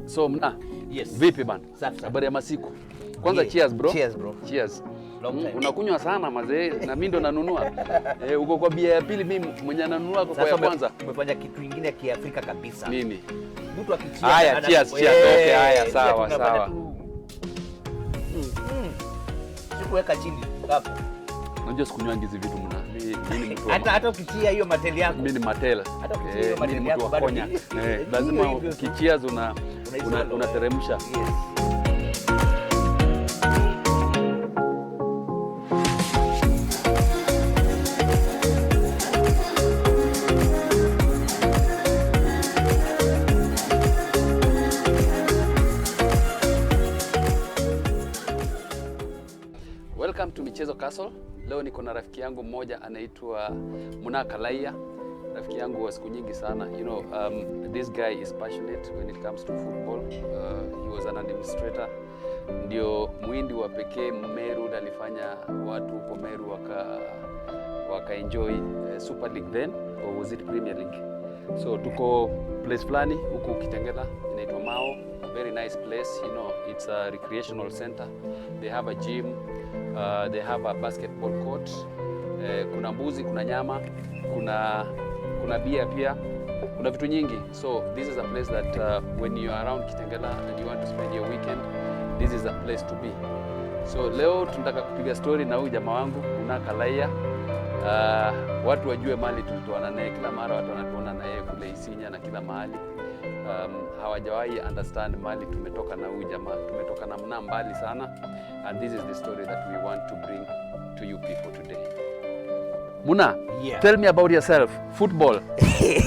So mna, yes. Vipi bana? Safi. Habari ya masiku. Kwanza cheers bro. Cheers bro. Cheers. Long time. Unakunywa sana mazee na mimi ndo nanunua. Uko kwa bia ya pili, mimi mwenye nanunua kwa ya kwanza. Umefanya kitu kingine ya Kiafrika kabisa. Nini? Mtu akichia. Haya, cheers. Okay, haya sawa. Sikuweka chini hapo. Unajua sikunywangi hizi vitu mna. Mimi ni mtu. Hata ukichia hiyo mateli yako. Mimi ni matela. Hata ukichia hiyo mateli yako bado. Lazima ukicheers unateremsha. Yes. Welcome to Michezo Castle. Leo niko na rafiki yangu mmoja anaitwa Kalaiya. Rafiki yangu wa siku nyingi sana. You know, this guy is passionate when it comes to football. He was an administrator. Ndio muhindi wa pekee Meru, alifanya watu huko Meru waka enjoy Super League then, or was it Premier League? So tuko place fulani huko Kitengela inaitwa Mao. Very nice place, you know, it's a recreational center. They have a gym, they have a basketball court. Kuna mbuzi, kuna nyama, kuna bia pia, kuna vitu nyingi. So this is a place that when you are around Kitengela and you want to spend your weekend, this is a place to be. So leo tunataka kupiga story na huyu jamaa wangu Kalaiya. Watu wajue mali tulitoana naye, kila mara watu wanatuona na yeye kule Isinya na kila mahali. Hawajawahi understand mali tumetoka na huyu jamaa, tumetoka na mna mbali sana, and this is the story that we want to bring to you people today. Muna, yeah. Tell me about yourself. Football,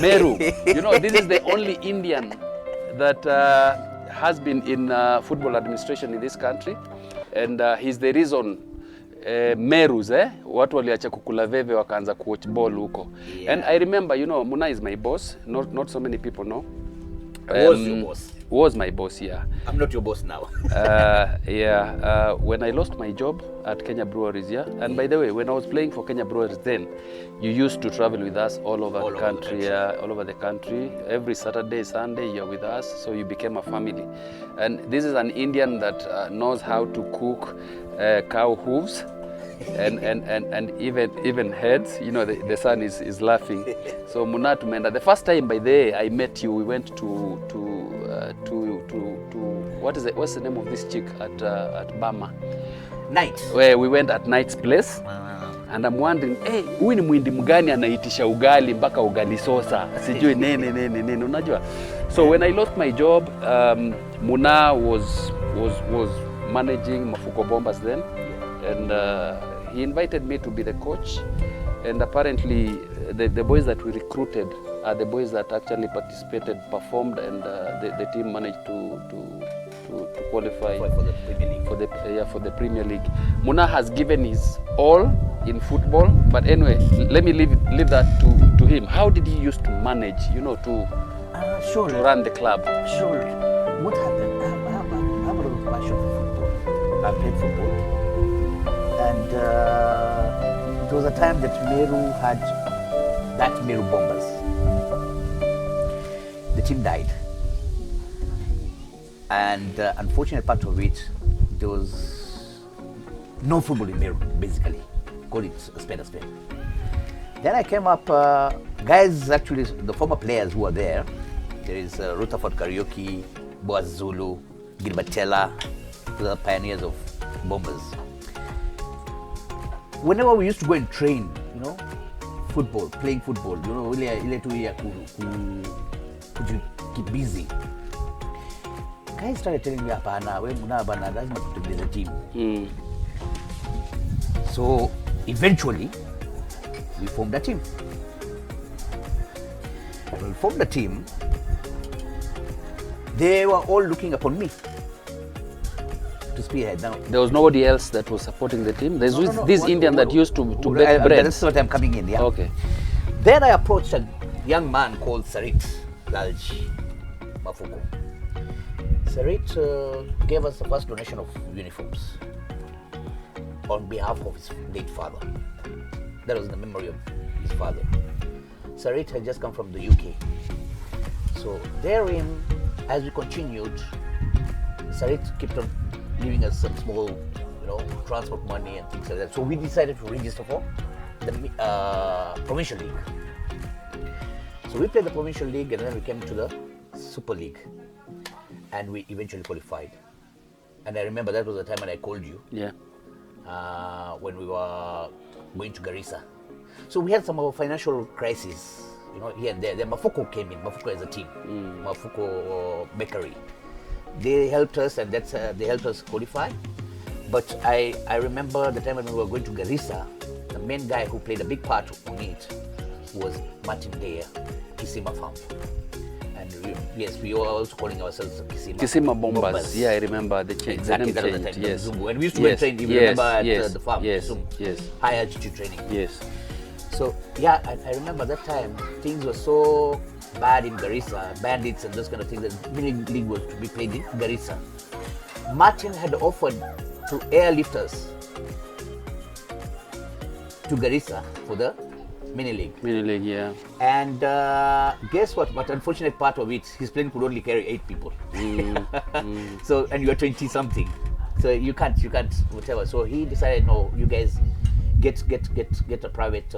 Meru. You know, this is the only Indian that has been in football administration in this country, and he's the reason Merus, watu waliacha kukula veve wakaanza kuwatch ball huko. Yeah. And I remember, you know, Muna is my boss. Not so many people know. Was your boss? Was my boss, yeah. I'm not your boss now. When I lost my job at Kenya Breweries, yeah. And by the way, when I was playing for Kenya Breweries then, you used to travel with us all over the country. All over the country. Every Saturday, Sunday, you're with us, so you became a family. And this is an Indian that knows how to cook cow hooves. and even heads, you know, the son is laughing. So Muna tumenda. The first time by the way I met you, we went to what's the name of this chick at Bama? Night. Where we went at Night's place. And I'm wondering, huyu ni mwindi mgani anaitisha ugali mpaka ugali sosa? Sijui nene unajua. So when I lost my job, Muna was managing MAFUKO Bombers then. And he invited me to be the coach, and apparently the boys that we recruited are the boys that actually participated, performed, and the team managed to qualify for the Premier League. For the Premier League. Muna has given his all in football, but anyway, let me leave that to him. How did he used to manage, you know, to run the club? Sure. What happened? I have a lot of passion for football. I played football. And it was a time that Meru had that Meru Bombers. The team died. And unfortunate part of it, there was no football in Meru, basically. Call it a spade a spade. Then I came up, guys, actually, the former players who were there. There is Rutherford Karaoke, Boaz Zulu, Gilbert Teller, the pioneers of Bombers. Whenever we used to go and train, you know, football, playing football, you know, ile tu ya keep busy. Guys started telling me, hapana, wewe Muna bana, lazima tutengeneze team. So eventually, we formed a team. When we formed a team, they were all looking upon me to spearhead. Now, there was nobody else that was supporting the team. There's this Indian that used to bake bread. That's what I'm coming in, yeah. Okay. Then I approached a young man called Sarit Lalji MAFUKO. Sarit gave us the first donation of uniforms on behalf of his late father. That was in the memory of his father. Sarit had just come from the UK. So therein, as we continued, Sarit kept on giving us some small, transport money and things like that. So we decided to register for the provincial league. So we played the provincial league, and then we came to the Super League, and we eventually qualified. And I remember that was the time when I called you. Yeah. When we were going to Garissa. So we had some of our financial crises, here and there. Then MAFUKO came in. MAFUKO as a team. MAFUKO Bakery. They helped us, and they helped us qualify. But I remember the time when we were going to Garissa, the main guy who played a big part on it was Martin there, Kisima Farm. And we were also calling ourselves Kisima Bombers. Yeah, I remember the change. Exactly, the name that was the changed. time. Yes. And we used to go and train, if you remember, at the farm. Yes. High altitude training. Yes. So, yeah, I remember that time, things were so bad in Garissa, bandits and those kind of things, that mini league was to be played in Garissa. Martin had offered to airlift us to Garissa for the mini league. Mini league, yeah. And guess what? But unfortunate part of it, his plane could only carry 8 people. So, and you are 20 something, so you can't whatever. So he decided, no, you guys get a private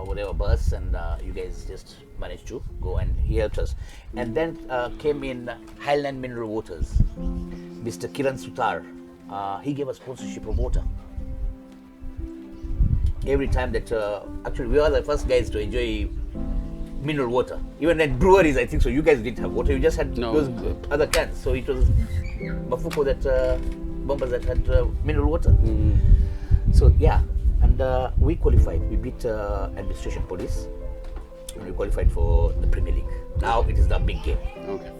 whatever bus, and you guys just managed to go, and he helped us. And then came in Highland Mineral Waters, Mr. Kiran Sutar. He gave us sponsorship of water. Every time that, actually we were the first guys to enjoy mineral water. Even at breweries, I think so, you guys didn't have water, you just had those other cans. So it was MAFUKO Bombers that had mineral water. So yeah, and we qualified. We beat Administration Police, and we qualified for the Premier League. Now it is the big game. Okay.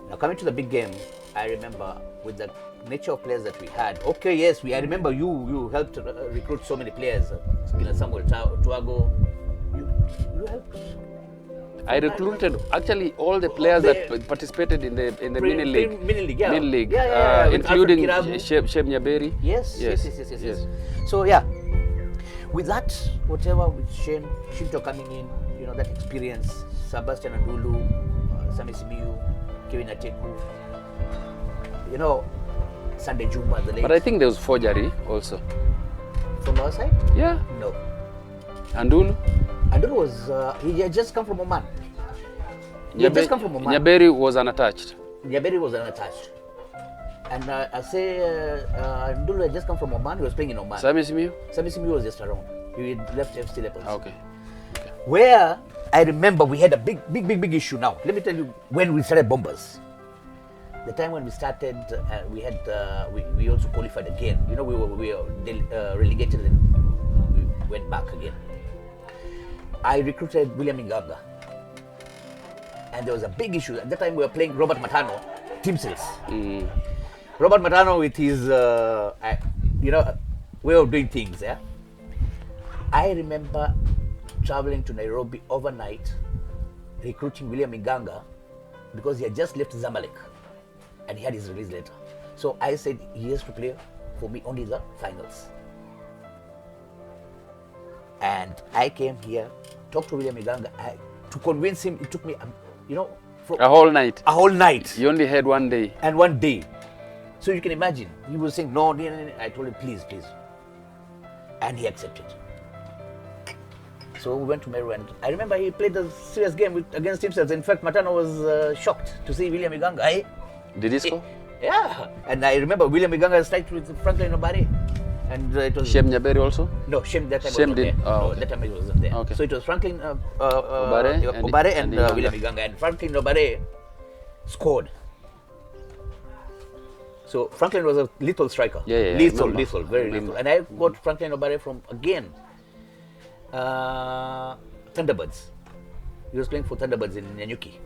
Now coming to the big game, I remember with the nature of players that we had. Okay, yes, I remember you helped recruit so many players. Samuel Tuago, you helped. I recruited actually all the players that participated in the mini league. Mini league, yeah. Mini league, Yeah, including Shem Nyaberi. Yes. So yeah, with that, whatever with Shinto coming in, that experience, Sebastian Andulu, Sammy Simiyu, Kevin Ateku, Sunday Jumba, the late. But I think there was forgery also. From our side? Yeah. No. Andulu was, he had just come from Oman. Nyaberi was unattached. And I say, Andulu had just come from Oman, he was playing in Oman. Sammy Simiyu was just around. He had left FC Leopards. Okay. Where I remember we had a big issue now. Let me tell you when we started Bombers. The time when we started, we had we also qualified again. We were relegated and we went back again. I recruited William Inganga, and there was a big issue. At that time we were playing Robert Matano, team sales. Robert Matano with his way of doing things. Yeah, I remember traveling to Nairobi overnight, recruiting William Inganga because he had just left Zamalek. And he had his release letter. So I said he has to play for me only the finals. And I came here, talked to William Iganga, to convince him. It took me, a whole night. A whole night. You only had one day. And one day. So you can imagine, he was saying no. I told him please. And he accepted. So we went to Meru, and I remember he played a serious game against himself. In fact, Matano was shocked to see William Iganga. Did he score? Yeah, and I remember William Iganga started with Franklin Obare, and it was Shem Nyaberi also. No, Shem that time wasn't there. Okay. That time he wasn't there. Okay. So it was Franklin Obare and William Iganga, and Franklin Obare scored. So Franklin was a lethal striker. Yeah, lethal, very lethal. And I got Franklin Obare from Thunderbirds. He was playing for Thunderbirds in Nyanyuki.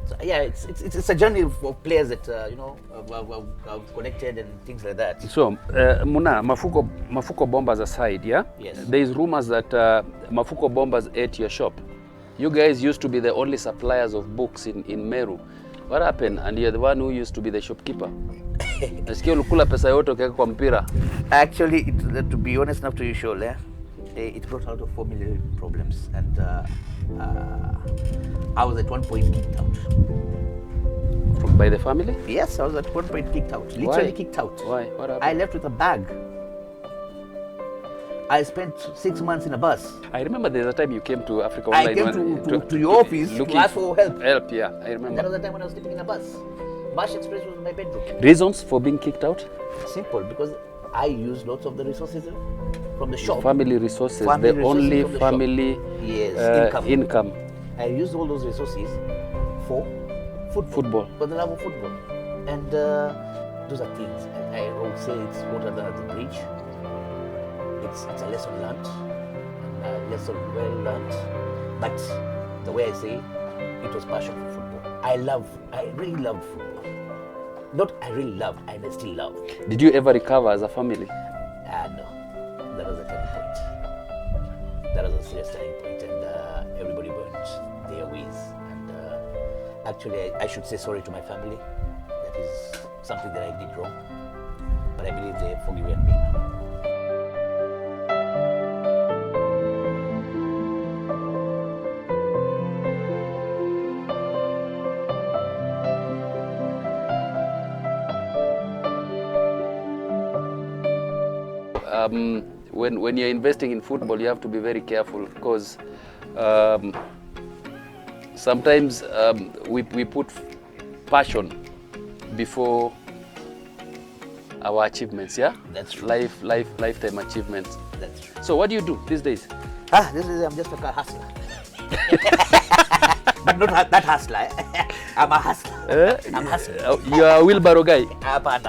So yeah, it's a journey of players that are connected and things like that. So Muna, MAFUKO Bombers aside, yeah. Yes. There is rumors that MAFUKO Bombers ate your shop. You guys used to be the only suppliers of books in Meru. What happened? And you're the one who used to be the shopkeeper. Nasikia ulikula pesa yote ukiweka kwa mpira. Actually, to be honest enough to you, Sholei, it brought a lot of family problems, and I was at one point kicked out. By the family? Yes, I was at one point kicked out. Literally kicked out. Why? What happened? I left with a bag. I spent 6 months in a bus. I remember there's a time you came to Africa I Online. came to your office to ask for help. Help, yeah, I remember. That was the time when I was sleeping in a bus. Marsh Express was my bedroom. Reasons for being kicked out? Simple, because I used lots of the resources from the shop. Family resources, Family the resources only from the family shop. Yes, income. I used all those resources for football. For the love of football. And those are things. I would say it's water than at the bridge. It's a lesson learned, and a lesson well learned. But the way I say it was passion for football. I really loved football. Not I really loved, I still love. Did you ever recover as a family? No. That was a turning point. That was a serious turning point, and everybody went their ways. And actually, I should say sorry to my family. That is something that I did wrong. But I believe they forgiven me now. When you're investing in football, you have to be very careful because sometimes we put passion before our achievements, yeah? That's true. Lifetime achievements. That's true. So what do you do these days? I'm just a hustler. But not that hustler. I'm a hustler. I'm hustling. You're a wheelbarrow guy.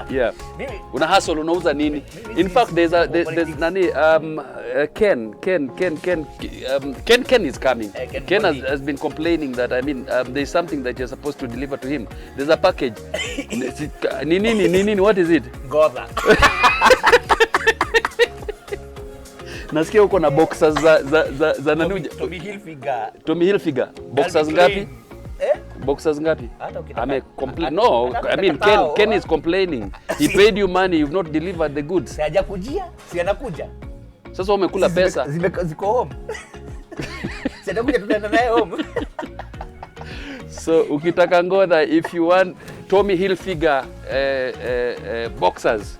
Yeah. Una hustle, unauza nini? In fact, there's nani Ken is coming. Ken has been complaining that there's something that you're supposed to deliver to him. There's a package. Nini, what is it? Goza. Nasikia uko na boxers za nanuja. Tommy Hilfiger. Boxers ngapi? Boxers ngapi? No, Ken is complaining. He paid you money, you've not delivered the goods. Si anakuja. Sasa umekula pesa. Ziko home. Si anakuja tunaenda naye home. So ukitaka ngoda, if you want Tommy Hilfiger boxers,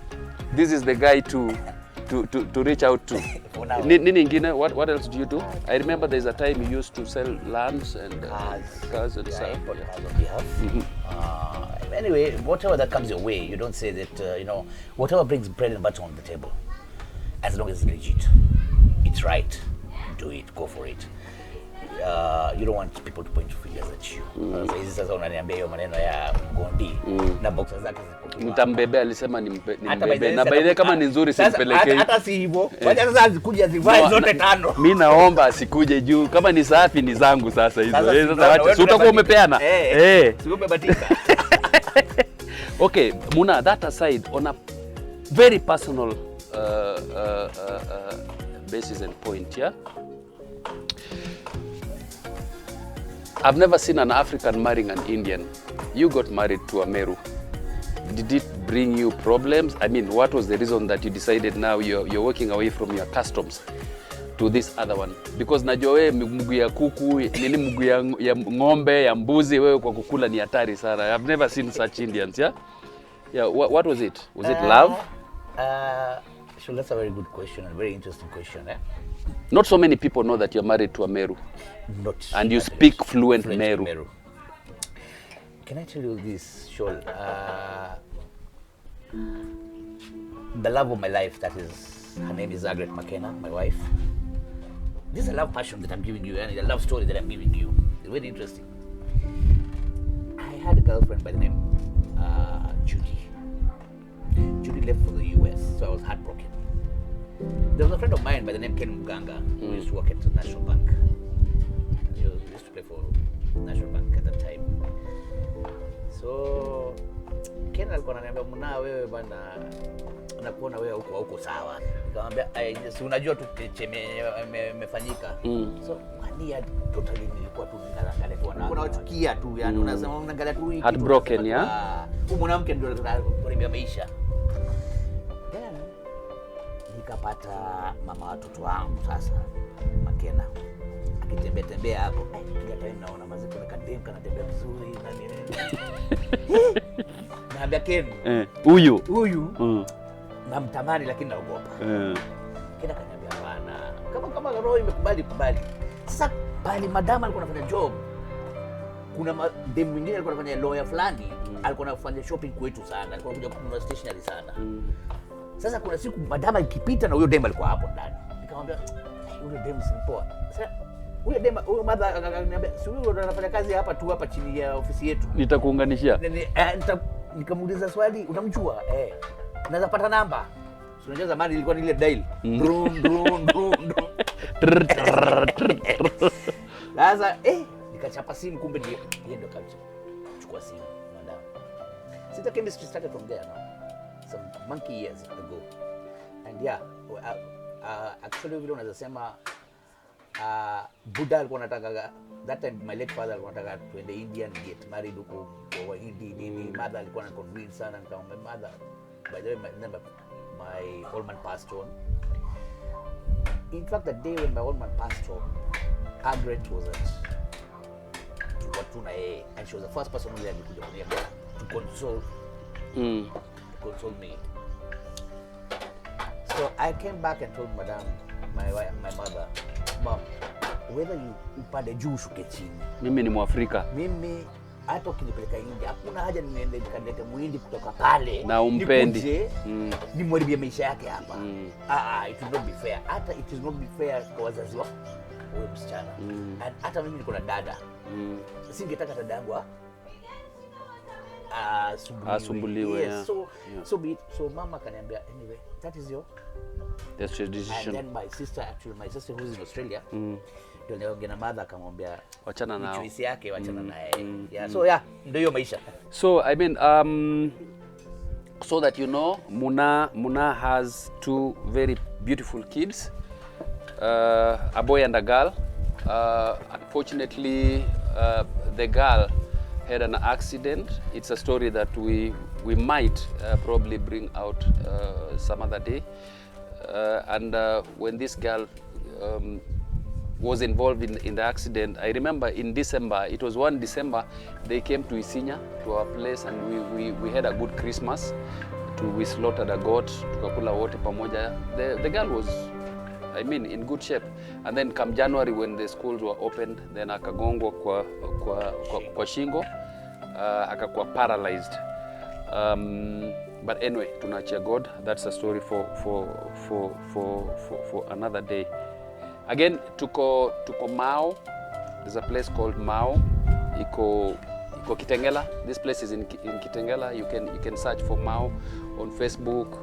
this is the guy to reach out to. Nini ingine? What else do you do? I remember there's a time you used to sell lands and cars and stuff. Anyway, whatever that comes your way, you don't say that, whatever brings bread and butter on the table, as long as it's legit, it's right, do it, go for it. You don't want people to point fingers at you. Hizi sasa unaniambia hiyo maneno ya Gondi na boxer zake zipo. Mtambebe alisema nimbebe. Na by the way kama ni nzuri simpelekee. Hata si hivyo. Wacha sasa azikuja zivae zote tano. Mimi naomba asikuje juu. Kama ni safi ni zangu sasa hizo. Sasa wacha. Si utakuwa umepeana. Si umebatika. Okay, Muna, that aside, on a very personal basis and point, yeah? I've never seen an African marrying an Indian. You got married to a Meru. Did it bring you problems? What was the reason that you decided now you're walking away from your customs to this other one? Because najua wewe mguu ya kuku, nini mguu ya ng'ombe, ya mbuzi, wewe kwa kukula ni hatari sana. I've never seen such Indians, yeah? Yeah, what was it? Was it love? Sure, that's a very good question, a very interesting question. Not so many people know that you're married to a Meru. And you speak fluent Meru. Can I tell you this, Shol? The love of my life, her name is Agret McKenna, my wife. This is a love passion that I'm giving you, and a love story that I'm giving you. It's very interesting. I had a girlfriend by the name Judy. Judy left for the US, so I was heartbroken. There was a friend of mine by the name Ken Muganga who used to work at the National Bank. He used to play for National Bank at that time. So Ken alikuwa ananiambia, Muna, wewe bana, nakuona wewe huko sawa. Nikamwambia si unajua tu imefanyika. So mania totally nilikuwa tu ninaangalia tu unawachukia tu, yani unasema unaangalia tu hii heartbroken, yeah. Huyu mwanamke ndio ananiambia maisha. nikapata mama watoto wangu sasa Makena akitembea tembea hapo, kila time naona mazee kuna kadem kanatembea vizuri na nini. Naambia Ken, huyu namtamani lakini naogopa. Kena kaniambia bana, kama roho imekubali kubali. Sasa bali madam alikuwa anafanya job. Kuna dem mwingine alikuwa anafanya lawyer fulani, alikuwa anafanya shopping kwetu sana, alikuwa anakuja kununua stationery sana. Sasa kuna siku madama ikipita na huyo dem alikuwa hapo ndani. Nikamwambia huyo dem si poa. Sasa huyo mother akaniambia si huyo ndo anafanya kazi hapa chini ya ofisi yetu. Nitakuunganishia. Nikamuuliza swali, unamjua? Unaweza pata namba? Unajua zamani ilikuwa ni ile dial. Drum. Sasa nikachapa simu, kumbe ndiye ndio chukua simu madam. Sita chemistry started from there now. Some monkey years ago. And yeah, actually vile unaweza sema Buddha alikuwa anataka, that time my late father alikuwa anataka tuende India and get married huko kwa Hindi nini. Mother alikuwa na convince sana, nikamwambia mother, by the way my old man passed on. In fact, the day when my old man passed on, Agret was at Tukwatuna and she was the first person who alikuja kuniambia to console me. So I came back and told madam, my mother, Mom, whether you upande juu shuke chini, mimi ni Mwafrika. Mimi hata ukinipeleka India hakuna haja niende nikalete Muhindi kutoka pale na umpendi nikuje nimharibie maisha yake hapa. It will not be fair. Hata it is not be fair kwa wazazi wa huyo msichana. Hata mimi niko na dada. Singetaka dada yangu asumbuliwe. Yes, so mama kaniambia, anyway, that is your decision. And then my sister who is in Australia, ndio niongea na mother akamwambia wachana nao, choice yake wachana naye. So ndio hiyo maisha. So I mean so that you know, Muna has two very beautiful kids, a boy and a girl. Unfortunately, the girl had an accident. It's a story that we might probably bring out some other day. And when this girl was involved in the accident, I remember in December, it was 1 December, they came to Isinya, to our place, and we had a good Christmas. We slaughtered a goat, tukakula wote pamoja. The girl was, I mean, in good shape. And then come January, when the schools were opened, then akagongwa kwa shingo, akakuwa paralyzed. But anyway, tunachia God. That's a story for another day. Again, tuko Mao. There's a place called Mao. Iko Kitengela. This place is in Kitengela. You can search for Mao on Facebook,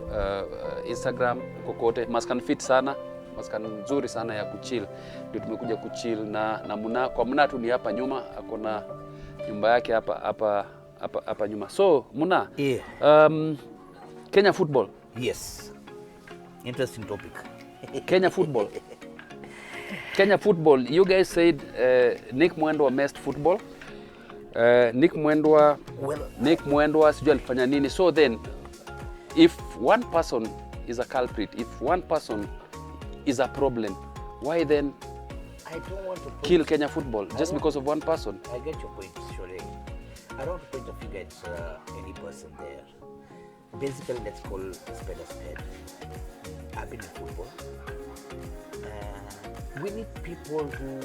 Instagram, kokote. Maskan fit sana, maskan nzuri sana ya kuchill. Ndio tumekuja kuchill na Muna. Kwa Muna tu ni hapa nyuma, akona nyumba yake hapa nyuma. So Muna, Kenya football. Yes, interesting topic. Kenya football. Kenya football. You guys said Nick Mwendwa messed football. Nick Mwendwa sijui alifanya nini. So then, if one person is a culprit, if one person is a problem, why then I don't want to kill Kenya football just because of one person? I get your point, Sholei. I don't want to point a finger at any person there. Basically, let's call a spade a spade. I've been in football. We need people who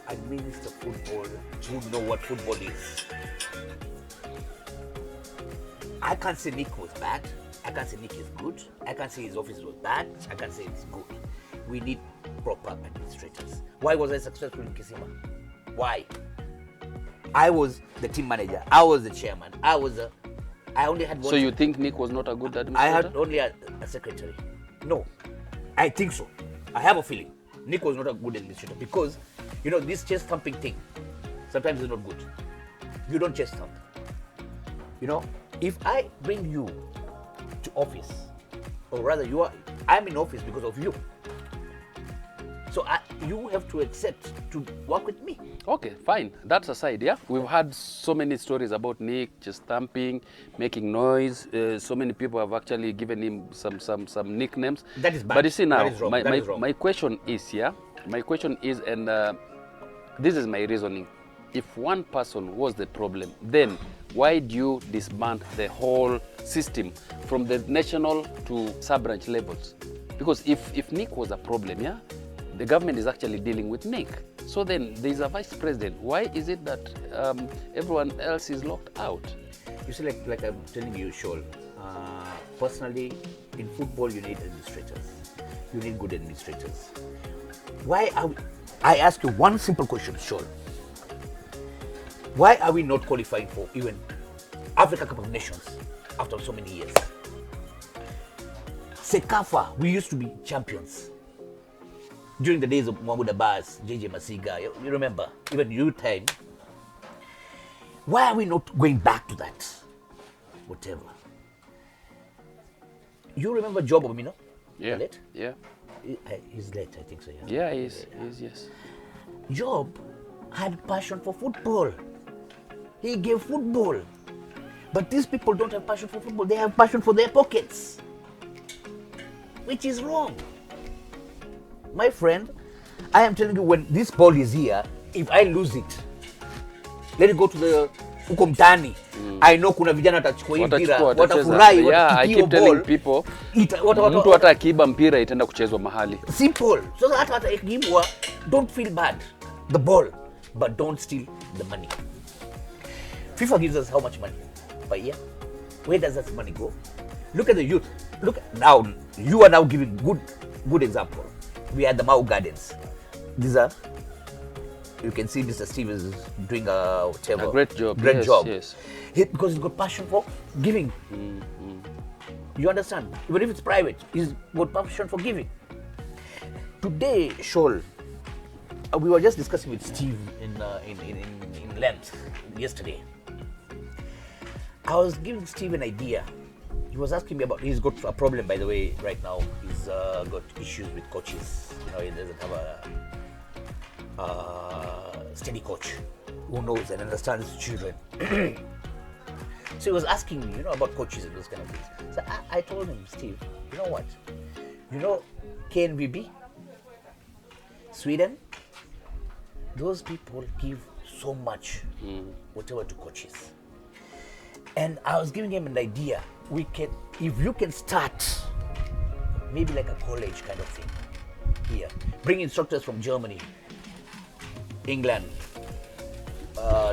administer football, who know what football is. I can't say Nick was bad. I can't say Nick is good. I can't say his office was bad. I can't say it's good. We need proper administrators. Why was I successful in Kisima? Why? I was the team manager. I was the chairman. I only had one. So you think Nick was not a good administrator? I had only a secretary. No, I think so. I have a feeling Nick was not a good administrator because, this chest thumping thing sometimes is not good. You don't chest thump. If I bring you to office, or rather I'm in office because of you. So you have to accept to work with me. Okay, fine. That's aside, yeah? We've had so many stories about Nick just stamping, making noise. So many people have actually given him some nicknames. That is bad. But you see now, That is wrong. That is wrong. my question is, yeah? My question is, and this is my reasoning. If one person was the problem, then why do you disband the whole system from the national to sub-branch levels? Because if Nick was a problem, yeah, the government is actually dealing with Nick. So then there's a vice president. Why is it that everyone else is locked out? You see, like I'm telling you, Shol, personally, in football, you need administrators. You need good administrators. I ask you one simple question, Shol. Why are we not qualifying for even Africa Cup of Nations after so many years? Sekafa, we used to be champions. During the days of Mahmoud Abbas, JJ Masiga, you remember, even your time. Why are we not going back to that? Whatever. You remember Job Omino? Yeah. Late? Yeah. He's late, I think so. Yeah, he is. He is, yes. Job had passion for football. He gave football. But these people don't have passion for football. They have passion for their pockets. Which is wrong. My friend, I am telling you, when this ball is here, if I lose it, let it go to the huko mtaani. I know kuna vijana watachukua hii mpira, watafurahi, yeah, I keep telling people, mtu hata akiiba mpira itaenda kuchezwa mahali. Simple. So hata ikibwa, don't feel bad. The ball, but don't steal the money. FIFA gives us how much money per year? Where does that money go? Look at the youth. Look now, you are now giving good example. We are at the Mau Gardens. These are, you can see Mr. Steve is doing a great job. Great job. Yes. Because he's got passion for giving. You understand? Even if it's private, he's got passion for giving. Today, Shol, we were just discussing with Steve in length yesterday. I was giving Steve an idea. He was asking me about, he's got a problem, by the way, right now. He's got issues with coaches. You know, he doesn't have a steady coach who knows and understands children. So he was asking me, about coaches and those kind of things. So I told him, Steve, you know what? You know KNVB, Sweden, those people give so much, whatever, to coaches. And I was giving him an idea. If you can start, maybe like a college kind of thing here, bring instructors from Germany, England,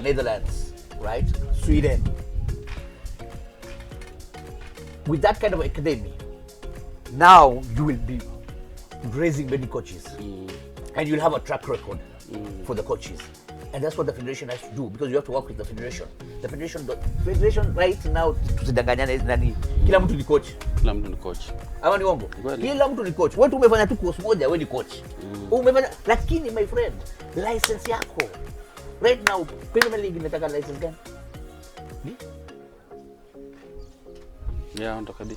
Netherlands, right? Sweden. With that kind of academy, now you will be raising many coaches, and you'll have a track record for the coaches. And that's what the federation has to do, because you have to work with the federation. The federation right now, tusidanganyane nani, kila mtu ni coach. Kila mtu ni coach. Ama ni uongo? Kila mtu ni coach. Wewe umefanya tu course moja, wewe ni coach. Umefanya, lakini my friend, license yako right now, Premier League inataka license gani? Yeah, nataka B.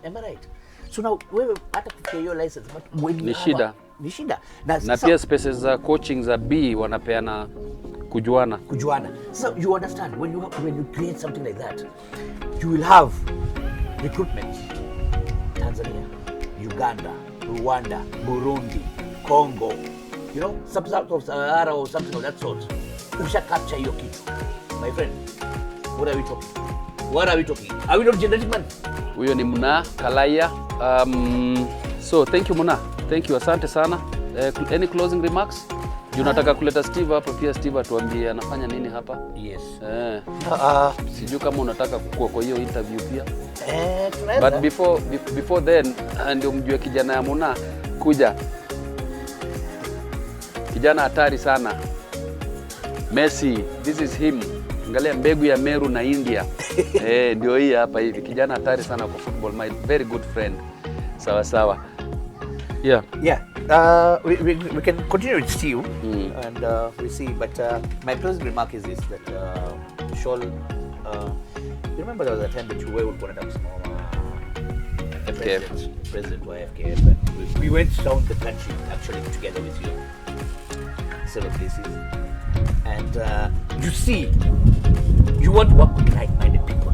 Am I right? So now wewe hata kufikia hiyo license, but when ni shida. Ni shida. Na pia spaces za coaching za B wanapeana kujuana. So you understand, when you create something like that, you will have recruitment. Tanzania, Uganda, Rwanda, Burundi, Congo, some sort of Sahara or something of that sort. Usha capture hiyo kitu. My friend, what are we talking? Are we not generating man? Huyo ni Muna Kalaiya. So thank you Muna. Thank you, asante sana. Any closing remarks? Unataka kuleta Steve hapa pia, Steve atuambie anafanya nini hapa? Yes. Sijui kama unataka kukua kwa hiyo interview pia. Tunaweza. But before then, ndio mjue kijana ya Muna kuja. Kijana hatari sana. Messi, this is him. Angalia mbegu ya Meru na India. Ndio hii hapa hivi. Kijana hatari sana kwa football, my very good friend. Sawa. Yeah. We can continue with Steve and we see. But my closing remark is this: that Shol, you remember there was a time that you were going to president of FKF, and we went around the country actually together with you, several places, and you see, you want to work with like-minded people.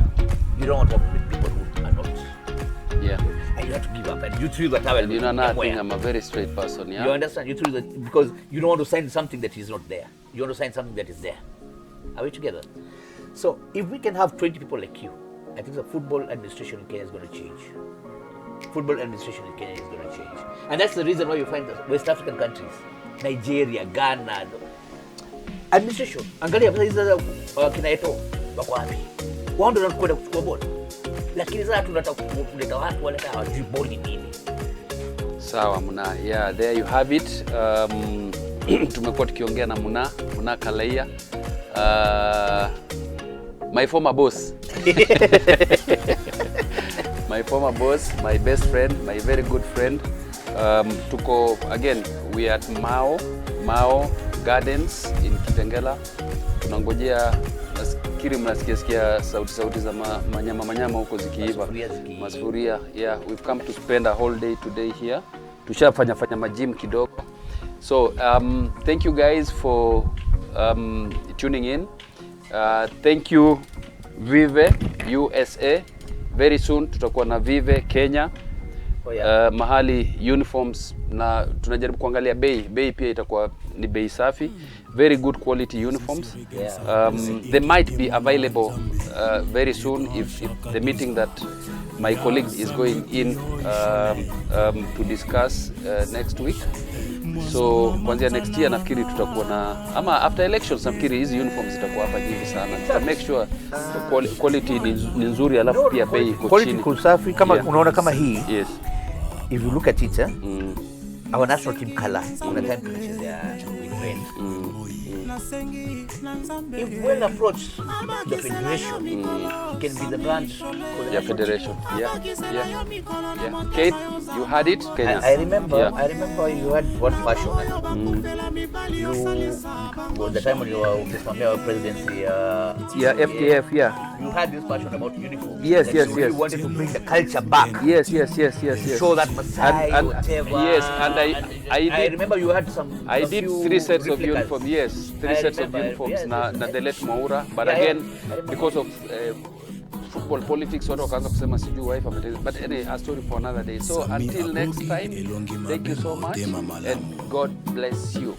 You don't want to work with people who are not. Yeah. And you have to give up, and you threw the towel. And you know nothing, I'm a very straight person, yeah? You understand? You threw the, because you don't want to sign something that is not there. You want to sign something that is there. Are we together? So if we can have 20 people like you, I think the football administration in Kenya is going to change. Football administration in Kenya is going to change. And that's the reason why you find the West African countries, Nigeria, Ghana, administration. Angalia, hizo kina Eto, wako wapi? Wao ndio wanakwenda kuchukua bodi. Lakini sasa tunataka kuleta watu wale hawajui bodi nini. Sawa Muna, yeah, there you have it. Tumekuwa tukiongea na Muna Kalaiya. My former boss. My former boss, my best friend, my very good friend. Tuko, again, we are at Mao Gardens in Kitengela. Tunangojea, nafikiri mnasikia sauti za manyama huko zikiiva. Masufuria. Yeah, we've come to spend a whole day today here. Tushafanya majim kidogo. So, thank you guys for tuning in. Thank you Vive USA. Very soon tutakuwa na Vive Kenya. Oh, yeah. Mahali uniforms na tunajaribu kuangalia bei pia itakuwa ni bei safi. Very good quality uniforms. Yeah. They might be available very soon if the meeting that my colleague is going in to discuss next week. So kuanzia next year nafikiri tutakuwa na, ama after elections nafikiri hizi uniforms zitakuwa hapa nyingi sana. Tuta make sure quality ni nzuri, alafu pia bei iko chini. Quality kusafi kama yeah. Unaona kama hii. Yes. If you look at it, our national team color, kuna time tunachezea with red. If well approached the federation, it can be the branch for the federation. Yeah. Kate, you had it, Kenya. I remember you had one passion. You, the time when you were with presidency. FKF. Yeah. You had this passion about uniforms. Yes. You wanted to bring the culture back. Yes. Show that Masai, and whatever. Yes, and I remember you had some. I did 3 sets of uniforms. Yes, 3 sets of uniforms. Na the late Maura, but again, because of football politics, watu wakaanza kusema sijui wife, but anyway, a story for another day. So until next time, thank you so much and God bless you.